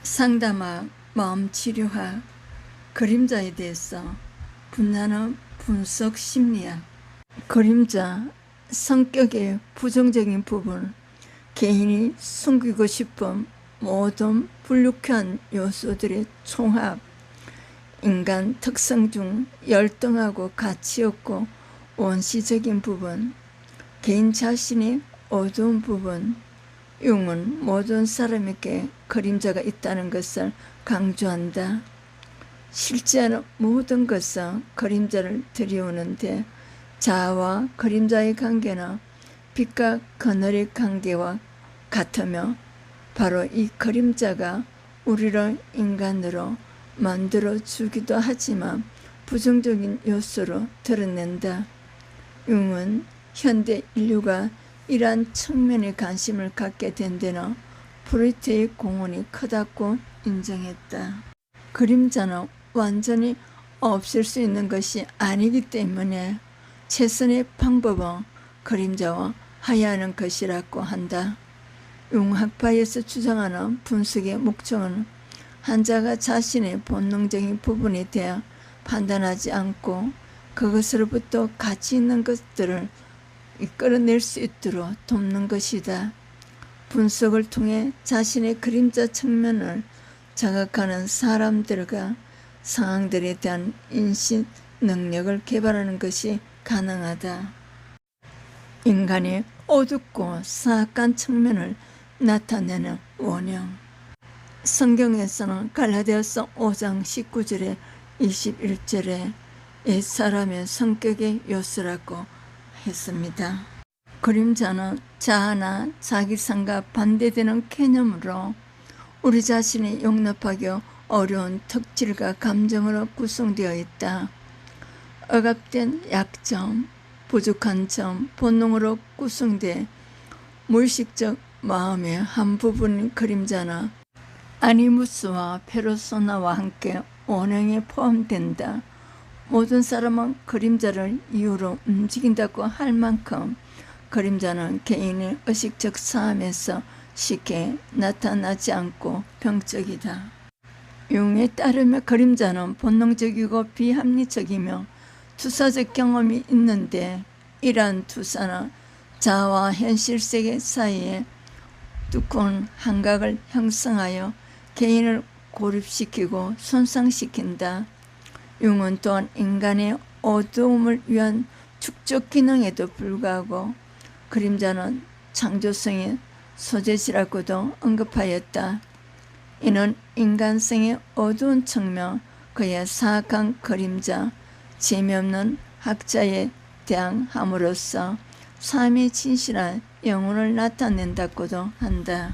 상담학, 마음치료학, 그림자에 대해서 분야는 분석 심리학. 그림자, 성격의 부정적인 부분, 개인이 숨기고 싶은 모든 불쾌한 요소들의 총합, 인간 특성 중 열등하고 가치없고 원시적인 부분, 개인 자신의 어두운 부분. 융은 모든 사람에게 그림자가 있다는 것을 강조한다. 실제로 모든 것은 그림자를 들이오는데 자아와 그림자의 관계는 빛과 그늘의 관계와 같으며 바로 이 그림자가 우리를 인간으로 만들어 주기도 하지만 부정적인 요소로 드러낸다. 융은 현대 인류가 이러한 측면에 관심을 갖게 된 데는 프로이트의 공헌이 크다고 인정했다. 그림자는 완전히 없앨 수 있는 것이 아니기 때문에 최선의 방법은 그림자와 화해하는 것이라고 한다. 융학파에서 주장하는 분석의 목적은 환자가 자신의 본능적인 부분에 대해 판단하지 않고 그것으로부터 가치 있는 것들을 이끌어낼 수 있도록 돕는 것이다. 분석을 통해 자신의 그림자 측면을 자각하는 사람들과 상황들에 대한 인식 능력을 개발하는 것이 가능하다. 인간의 어둡고 사악한 측면을 나타내는 원형. 성경에서는 갈라디아서 5장 19절에 21절에 옛사람의 성격의 요소라고 했습니다. 그림자는 자아나 자기성과 반대되는 개념으로 우리 자신이 용납하기 어려운 특질과 감정으로 구성되어 있다. 억압된 약점, 부족한 점, 본능으로 구성돼 무의식적 마음의 한 부분인 그림자나 아니무스와 페르소나와 함께 원형에 포함된다. 모든 사람은 그림자를 이유로 움직인다고 할 만큼 그림자는 개인의 의식적 삶에서 쉽게 나타나지 않고 병적이다. 융에 따르면 그림자는 본능적이고 비합리적이며 투사적 경험이 있는데 이러한 투사는 자아와 현실 세계 사이에 두꺼운 한각을 형성하여 개인을 고립시키고 손상시킨다. 융은 또한 인간의 어두움을 위한 축적 기능에도 불구하고 그림자는 창조성의 소재지라고도 언급하였다. 이는 인간성의 어두운 측면, 그의 사악한 그림자, 재미없는 학자에 대항함으로써 삶의 진실한 영혼을 나타낸다고도 한다.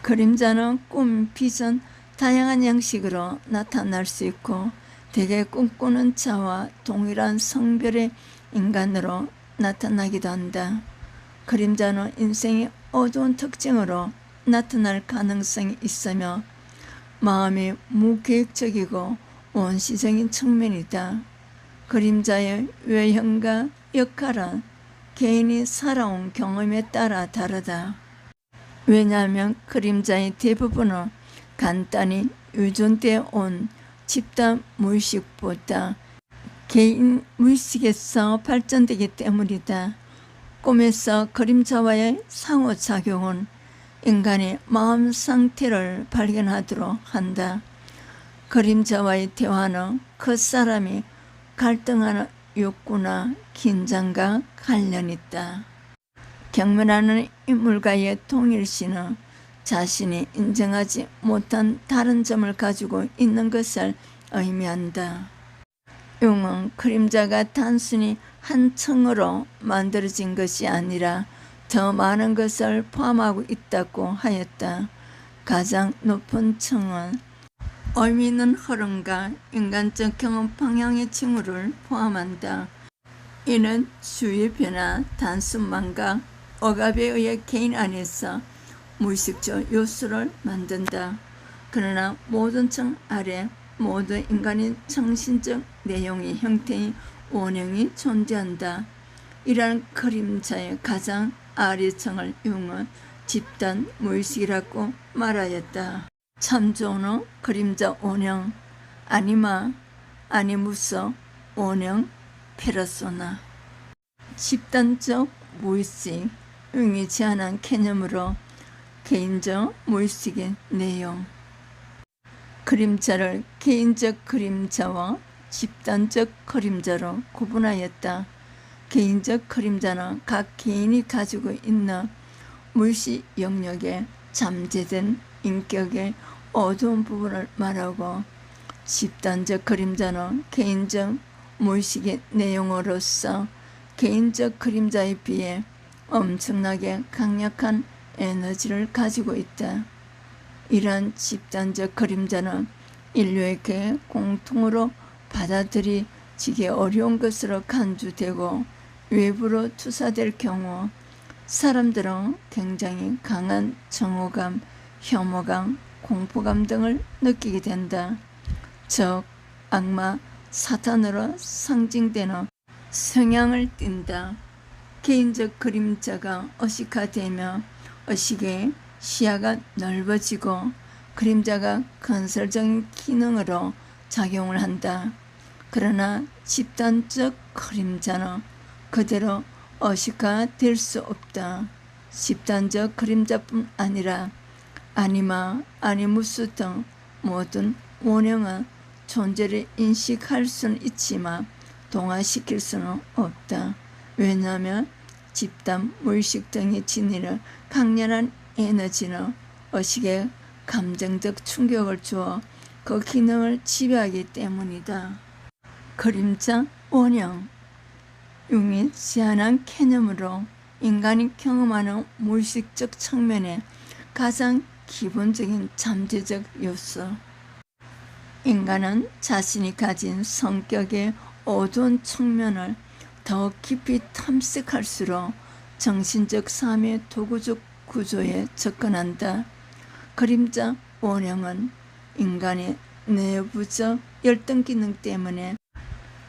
그림자는 꿈, 비전, 다양한 양식으로 나타날 수 있고 대개 꿈꾸는 자와 동일한 성별의 인간으로 나타나기도 한다. 그림자는 인생의 어두운 특징으로 나타날 가능성이 있으며 마음이 무계획적이고 원시적인 측면이다. 그림자의 외형과 역할은 개인이 살아온 경험에 따라 다르다. 왜냐하면 그림자의 대부분은 간단히 유전되어 온 집단 무의식보다 개인 무의식에서 발전되기 때문이다. 꿈에서 그림자와의 상호작용은 인간의 마음 상태를 발견하도록 한다. 그림자와의 대화는 그 사람이 갈등하는 욕구나 긴장과 관련이 있다. 경멸하는 인물과의 동일시는 자신이 인정하지 못한 다른 점을 가지고 있는 것을 의미한다. 융은 그림자가 단순히 한 층으로 만들어진 것이 아니라 더 많은 것을 포함하고 있다고 하였다. 가장 높은 층은 의미 있는 흐름과 인간적 경험 방향의 징후를 포함한다. 이는 주의 변화, 단순만과 억압에 의해 개인 안에서 무의식적 요소를 만든다. 그러나 모든 층 아래 모든 인간의 정신적 내용의 형태의 원형이 존재한다. 이러한 그림자의 가장 아래층을 융은 집단 무의식이라고 말하였다. 참조는 그림자 원형 아니마 아니무서 원형 페르소나. 집단적 무의식 용이 제한한 개념으로 개인적 무의식의 내용. 그림자를 개인적 그림자와 집단적 그림자로 구분하였다. 개인적 그림자는 각 개인이 가지고 있는 무의식 영역에 잠재된 인격의 어두운 부분을 말하고, 집단적 그림자는 개인적 무의식의 내용으로서 개인적 그림자에 비해 엄청나게 강력한 에너지를 가지고 있다. 이러한 집단적 그림자는 인류에게 공통으로 받아들이지기 어려운 것으로 간주되고 외부로 투사될 경우 사람들은 굉장히 강한 정오감, 혐오감, 공포감 등을 느끼게 된다. 즉 악마, 사탄으로 상징되는 성향을 띈다. 개인적 그림자가 의식화되며 의식의 시야가 넓어지고 그림자가 건설적인 기능으로 작용을 한다. 그러나 집단적 그림자는 그대로 의식화될 수 없다. 집단적 그림자뿐 아니라 아니마, 아니무스 등 모든 원형은 존재를 인식할 수는 있지만 동화시킬 수는 없다. 왜냐하면 집단 무의식 등이 지니는 강렬한 에너지는 의식에 감정적 충격을 주어 그 기능을 지배하기 때문이다. 그림자 원형 용이 제한한 개념으로 인간이 경험하는 무의식적 측면의 가장 기본적인 잠재적 요소. 인간은 자신이 가진 성격의 어두운 측면을 더 깊이 탐색할수록 정신적 삶의 도구적 구조에 접근한다. 그림자 원형은 인간의 내부적 열등 기능 때문에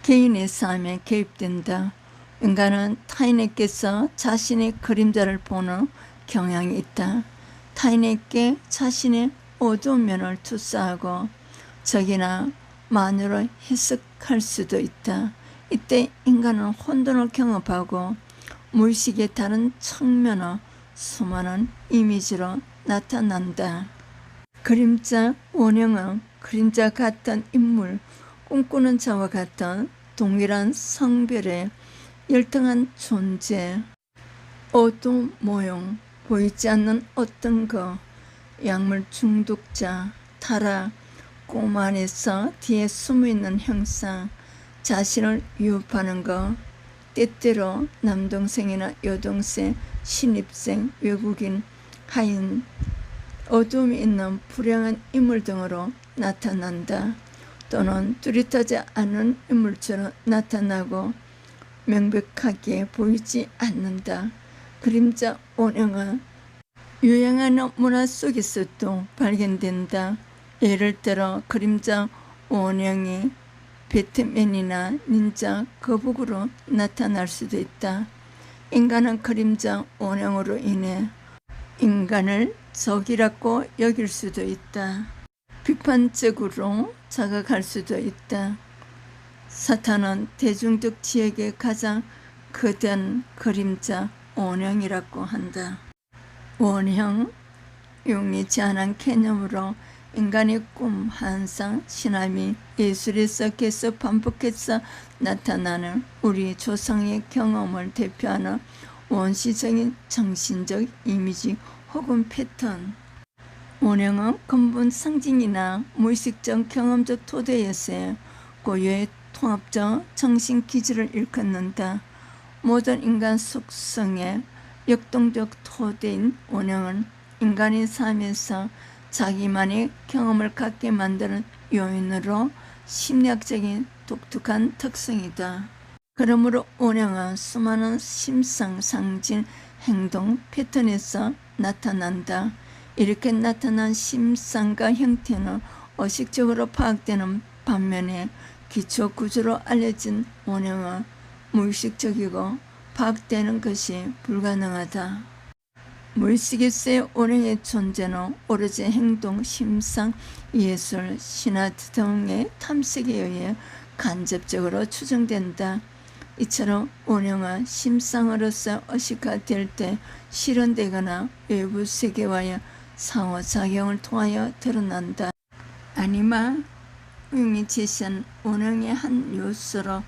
개인의 삶에 개입된다. 인간은 타인에게서 자신의 그림자를 보는 경향이 있다. 타인에게 자신의 어두운 면을 투사하고 적이나 만으로 해석할 수도 있다. 이때 인간은 혼돈을 경험하고 무의식의 다른 측면의 수많은 이미지로 나타난다. 그림자 원형은 그림자 같은 인물, 꿈꾸는 자와 같은 동일한 성별의 열등한 존재, 어두운 모형, 보이지 않는 어떤 것, 약물 중독자, 타락, 꿈 안에서 뒤에 숨어있는 형상, 자신을 위협하는 것, 때때로 남동생이나 여동생, 신입생, 외국인, 하인, 어둠이 있는 불량한 인물 등으로 나타난다. 또는 뚜렷하지 않은 인물처럼 나타나고 명백하게 보이지 않는다. 그림자 원형은 유행하는 문화 속에서도 발견된다. 예를 들어 그림자 원형이 배트맨이나 닌자, 거북으로 나타날 수도 있다. 인간은 그림자 원형으로 인해 인간을 적이라고 여길 수도 있다. 비판적으로 자각할 수도 있다. 사탄은 대중적 지역의 가장 거대한 그림자 원형이라고 한다. 원형, 용이 제한한 개념으로 인간의 꿈, 환상, 신화미, 예술에서 계속 반복해서 나타나는 우리 조상의 경험을 대표하는 원시적인 정신적 이미지 혹은 패턴. 원형은 근본 상징이나 무의식적 경험적 토대에서 고유의 통합적 정신 기질을 일컫는다. 모든 인간 속성의 역동적 토대인 원형은 인간의 삶에서 자기만의 경험을 갖게 만드는 요인으로 심리학적인 독특한 특성이다. 그러므로 원형은 수많은 심상, 상징, 행동, 패턴에서 나타난다. 이렇게 나타난 심상과 형태는 의식적으로 파악되는 반면에 기초 구조로 알려진 원형은 무의식적이고 파악되는 것이 불가능하다. 무의식일세 운행의 존재는 오로지 행동, 심상, 예술, 신화 등의 탐색에 의해 간접적으로 추정된다. 이처럼 운행은 심상으로서 의식화될 때 실현되거나 외부 세계와의 상호작용을 통하여 드러난다. 아니마 융이 제시한 운행의 한 요소로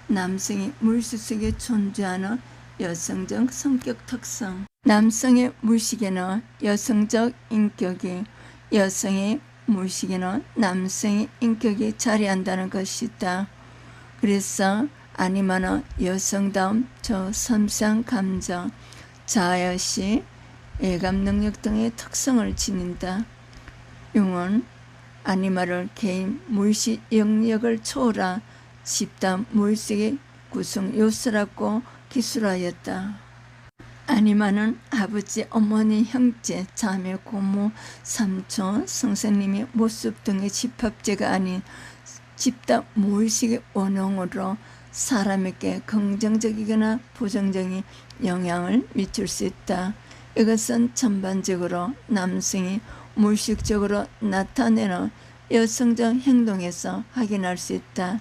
남성이 물질 속에 존재하는 여성적 성격 특성. 남성의 무의식에는 여성적 인격이, 여성의 무의식에는 남성의 인격이 자리한다는 것이다. 그래서 아니마는 여성다움, 섬세한 감정, 자아의식, 예감 능력 등의 특성을 지닌다. 융은 아니마를 개인 무의식 영역을 초월한 집단 무의식의 구성 요소라고 기술하였다. 아니마는 아버지, 어머니, 형제, 자매, 고모, 삼촌, 선생님의 모습 등의 집합체가 아닌 집단 무의식의 원형으로 사람에게 긍정적이거나 부정적인 영향을 미칠 수 있다. 이것은 전반적으로 남성이 무의식적으로 나타내는 여성적 행동에서 확인할 수 있다.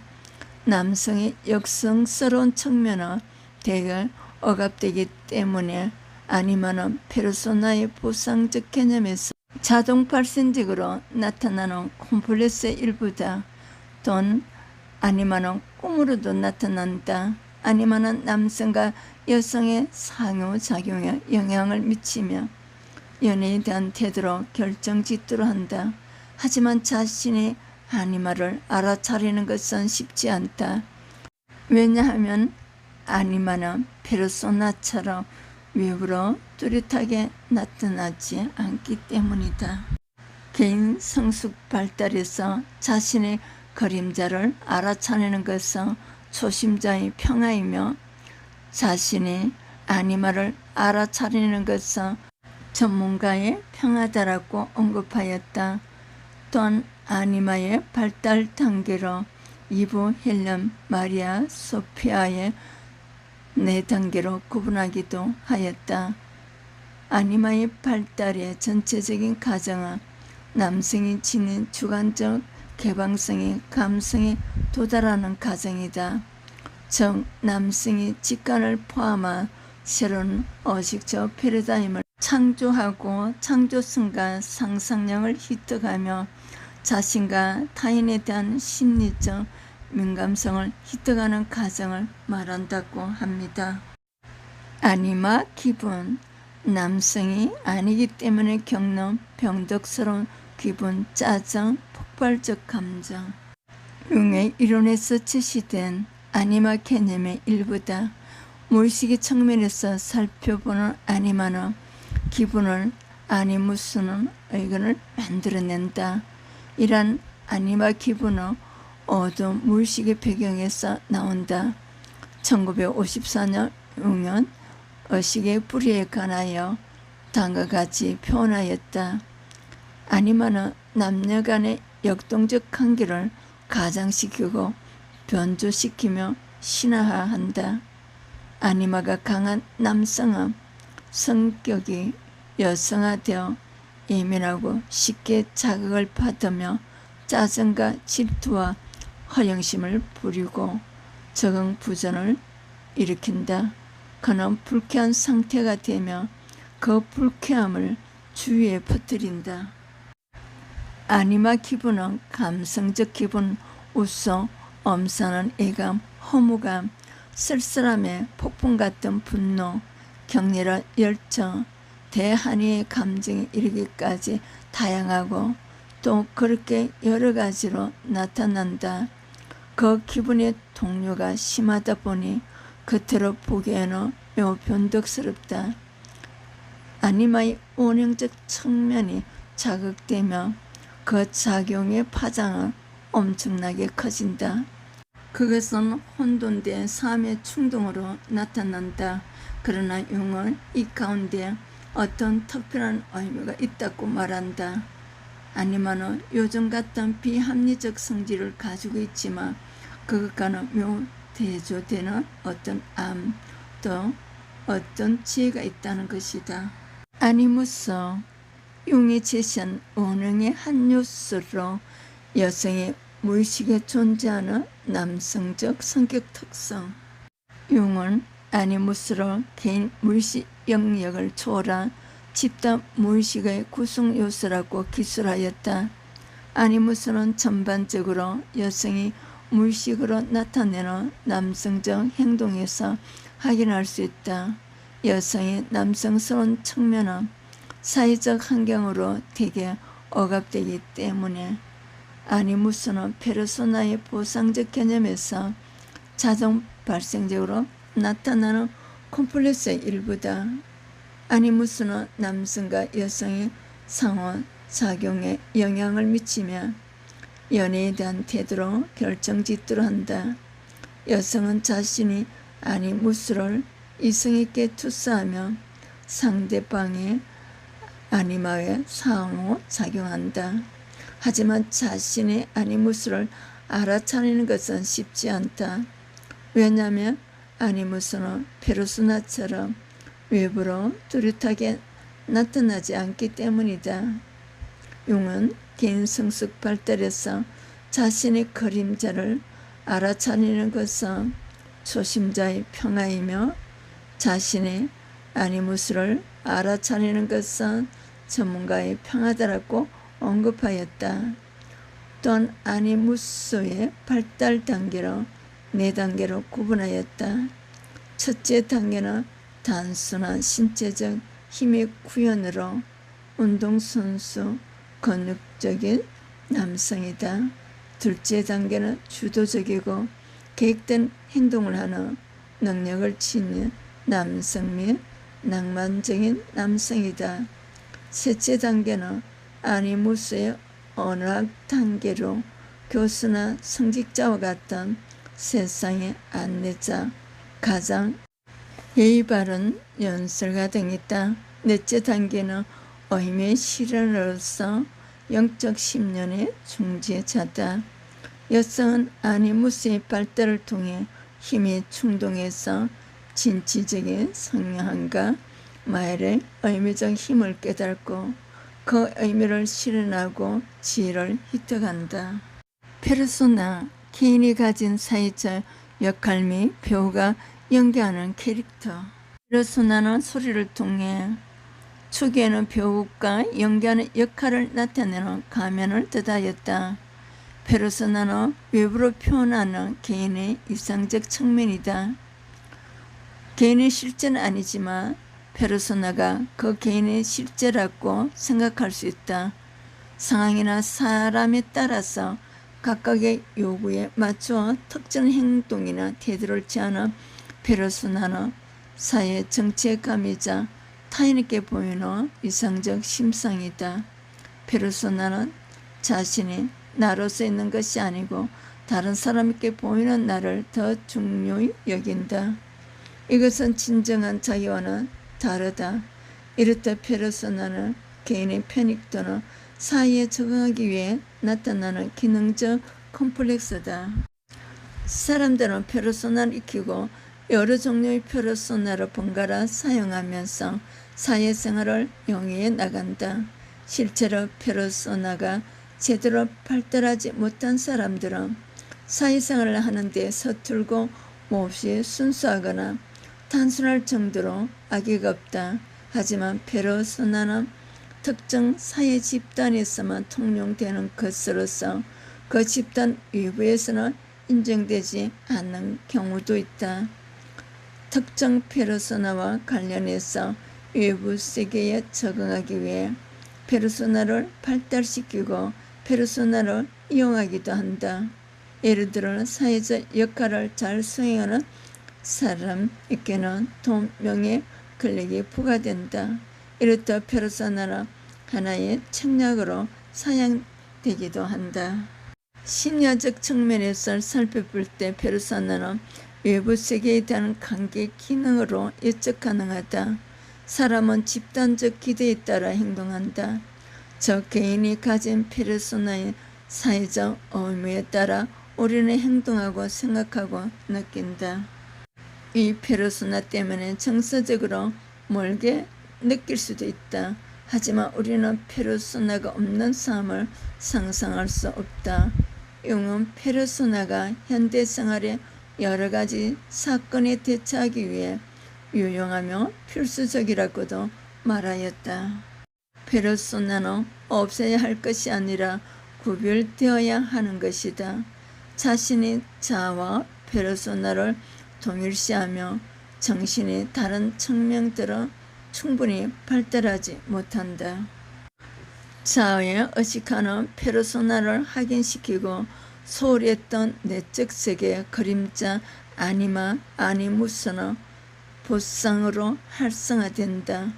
남성의 역성스러운 측면은 대개 억압되기 때문에 아니마는 페르소나의 보상적 개념에서 자동 발생적으로 나타나는 콤플렉스의 일부다. 또한 아니마는 꿈으로도 나타난다. 아니마는 남성과 여성의 상호작용에 영향을 미치며 연애에 대한 태도로 결정짓도록 한다. 하지만 자신의 아니마를 알아차리는 것은 쉽지 않다. 왜냐하면 아니마는 페르소나처럼 외부로 뚜렷하게 나타나지 않기 때문이다. 개인 성숙 발달에서 자신의 그림자를 알아차리는 것은 초심자의 평화이며 자신의 아니마를 알아차리는 것은 전문가의 평화다라고 언급하였다. 또한 아니마의 발달 단계로 이브, 헬렌, 마리아, 소피아의 4단계로 구분하기도 하였다. 아니마의 발달의 전체적인 과정은 남성이 지닌 주관적 개방성이 감성에 도달하는 과정이다. 즉 남성이 직관을 포함한 새로운 의식적 패러다임을 창조하고 창조성과 상상력을 획득하며 자신과 타인에 대한 심리적 민감성을 획득하는 과정을 말한다고 합니다. 아니마 기분, 남성이 아니기 때문에 겪는 병덕스러운 기분, 짜증, 폭발적 감정. 융의 이론에서 제시된 아니마 개념의 일부다. 무의식의 측면에서 살펴보는 아니마는 기분을 아니무스는 의견을 만들어낸다. 이란 아니마 기분은 어두운 무의식의 배경에서 나온다. 1954년 융은 의식의 뿌리에 관하여 다음과 같이 표현하였다. 아니마는 남녀 간의 역동적 관계를 가장시키고 변조시키며 신화화한다. 아니마가 강한 남성은 성격이 여성화되어 예민하고 쉽게 자극을 받으며 짜증과 질투와 허영심을 부리고 적응 부전을 일으킨다. 그는 불쾌한 상태가 되며 그 불쾌함을 주위에 퍼뜨린다. 아니마 기분은 감성적 기분, 웃음, 엄선한 애감, 허무감, 쓸쓸함의 폭풍 같은 분노, 격렬한 열정, 대한의의 감정에 이르기까지 다양하고 또 그렇게 여러 가지로 나타난다. 그 기분의 동요가 심하다 보니 겉으로 보기에는 매우 변덕스럽다. 아니마의 원형적 측면이 자극되며 그 작용의 파장은 엄청나게 커진다. 그것은 혼돈된 삶의 충동으로 나타난다. 그러나 융은 이 가운데 어떤 특별한 의미가 있다고 말한다. 아니마는 요즘 같은 비합리적 성질을 가지고 있지만 그것과는 매우 대조되는 어떤 또 어떤 지혜가 있다는 것이다. 아니무스 융이 제시한 원흥의 한 요소로 여성의 무의식에 존재하는 남성적 성격 특성. 융은 아니무스로 개인 무의식 영역을 초월한 집단 무의식의 구성 요소라고 기술하였다. 아니무스는 전반적으로 여성이 무의식으로 나타내는 남성적 행동에서 확인할 수 있다. 여성의 남성스러운 측면은 사회적 환경으로 대개 억압되기 때문에 아니무스는 페르소나의 보상적 개념에서 자동 발생적으로 나타나는 콤플렉스의 일부다. 아니무스는 남성과 여성의 상호작용에 영향을 미치며 연애에 대한 태도로 결정짓도록 한다. 여성은 자신이 아니무스를 이성에게 투사하며 상대방의 아니마에 상호작용한다. 하지만 자신의 아니무스를 알아차리는 것은 쉽지 않다. 왜냐하면 아니무스는 페르소나처럼 외부로 뚜렷하게 나타나지 않기 때문이다. 융은 개인 성숙 발달에서 자신의 그림자를 알아차리는 것은 초심자의 평화이며 자신의 아니무스를 알아차리는 것은 전문가의 평화다라고 언급하였다. 또한 아니무스의 발달 단계로 4단계로 구분하였다. 첫째 단계는 단순한 신체적 힘의 구현으로 운동선수, 근육적인 남성이다. 둘째 단계는 주도적이고 계획된 행동을 하는 능력을 지닌 남성 및 낭만적인 남성이다. 셋째 단계는 아니무스의 언어학 단계로 교수나 성직자와 같은 세상의 안내자, 가장 예의 바른 연설가 등이 있다. 넷째 단계는 의미의 실현으로서 영적 심령의 중재자다. 여성은 아니무스의 발달을 통해 힘의 충동에서 진취적인 성향과 마엘의 의미적 힘을 깨닫고 그 의미를 실현하고 지혜를 획득한다. 페르소나, 개인이 가진 사회적 역할 및 배우가 연기하는 캐릭터. 페르소나는 소리를 통해 초기에는 배우가 연기하는 역할을 나타내는 가면을 뜻하였다. 페르소나는 외부로 표현하는 개인의 이상적 측면이다. 개인의 실제는 아니지만 페르소나가 그 개인의 실제라고 생각할 수 있다. 상황이나 사람에 따라서 각각의 요구에 맞추어 특정 행동이나 태도를 취하는 페르소나는 사회 정체감이자 타인에게 보이는 이상적 심상이다. 페르소나는 자신이 나로서 있는 것이 아니고 다른 사람에게 보이는 나를 더 중요히 여긴다. 이것은 진정한 자기와는 다르다. 이렇듯 페르소나는 개인의 편익 또는 사회에 적응하기 위해 나타나는 기능적 컴플렉스다. 사람들은 페르소나를 익히고 여러 종류의 페르소나를 번갈아 사용하면서 사회생활을 영위해 나간다. 실제로 페르소나가 제대로 발달하지 못한 사람들은 사회생활을 하는데 서툴고 몹시 순수하거나 단순할 정도로 악의가 없다. 하지만 페르소나는 특정 사회 집단에서만 통용되는 것으로서 그 집단 외부에서는 인정되지 않는 경우도 있다. 특정 페르소나와 관련해서 외부 세계에 적응하기 위해 페르소나를 발달시키고 페르소나를 이용하기도 한다. 예를 들어 사회적 역할을 잘 수행하는 사람에게는 돈, 명예, 권력이 부과된다. 이렇듯 페르소나는 하나의 책략으로 사용되기도 한다. 심리학적 측면에서 살펴볼 때 페르소나는 외부 세계에 대한 관계 기능으로 예측 가능하다. 사람은 집단적 기대에 따라 행동한다. 저 개인이 가진 페르소나의 사회적 의미에 따라 우리는 행동하고 생각하고 느낀다. 이 페르소나 때문에 정서적으로 멀게 느낄 수도 있다. 하지만 우리는 페르소나가 없는 삶을 상상할 수 없다. 융은 페르소나가 현대 생활의 여러 가지 사건에 대처하기 위해 유용하며 필수적이라고도 말하였다. 페르소나는 없어야 할 것이 아니라 구별되어야 하는 것이다. 자신이 자아와 페르소나를 동일시하며 정신이 다른 측면들은 충분히 발달하지 못한다. 자아에 의식하는 페르소나를 확인시키고 소홀히 했던 내적 세계의 그림자 아니마 아니무스는 보상으로 활성화된다.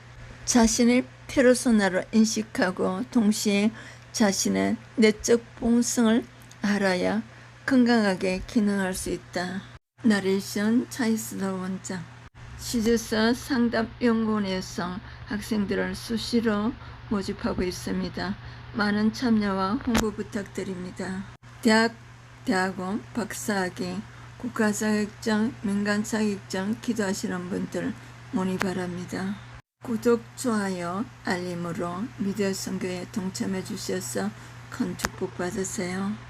자신의 페르소나를 인식하고 동시에 자신의 내적 본성을 알아야 건강하게 기능할 수 있다. 나레이션 차이스더 원장. 시저스 상담연구원에서 학생들을 수시로 모집하고 있습니다. 많은 참여와 홍보 부탁드립니다. 대학원, 박사학위, 국가자격증, 민간자격증 기도하시는 분들 문의 바랍니다. 구독, 좋아요, 알림으로 미디어 선교에 동참해 주셔서 큰 축복 받으세요.